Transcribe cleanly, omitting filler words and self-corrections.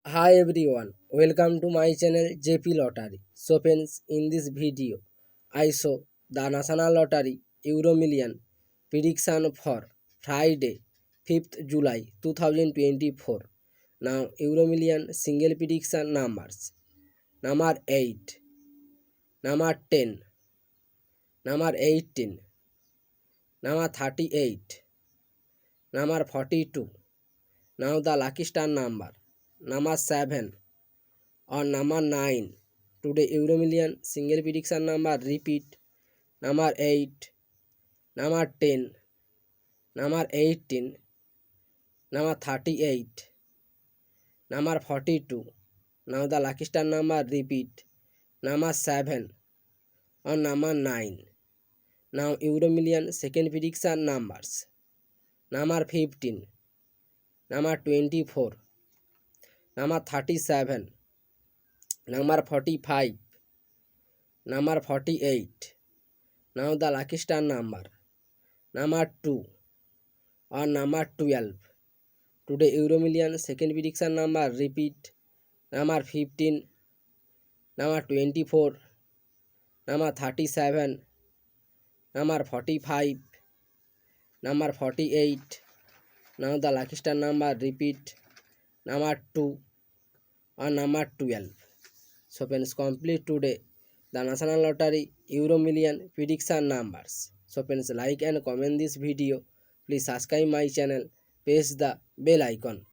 Hi everyone, welcome to my channel JP Lottery. So friends, in this video, I show the National Lottery Euro Million prediction for Friday, 5th July 2024. Now Euro Million single prediction numbers: number 8, number 10, number 18, number 38, number 42. Now the lucky star number 7 or number 9. Today Euro Million single prediction number repeat: number 8, number 10, number 18, number 38, number 42. Now the lucky star number repeat: number 7 or number 9. Now Euro Million second prediction numbers: number 15, number 24, number 37, number 45, number 48. Now the lucky star number 2 or number 12. Today Euro Million second prediction number repeat: number 15, number 24, number 37, number 45, number 48. Now the lucky star number repeat: number 2 or number 12. So friends, complete today the National Lottery Euro Million prediction numbers. So friends, like and comment this video. Please subscribe my channel. Press the bell icon.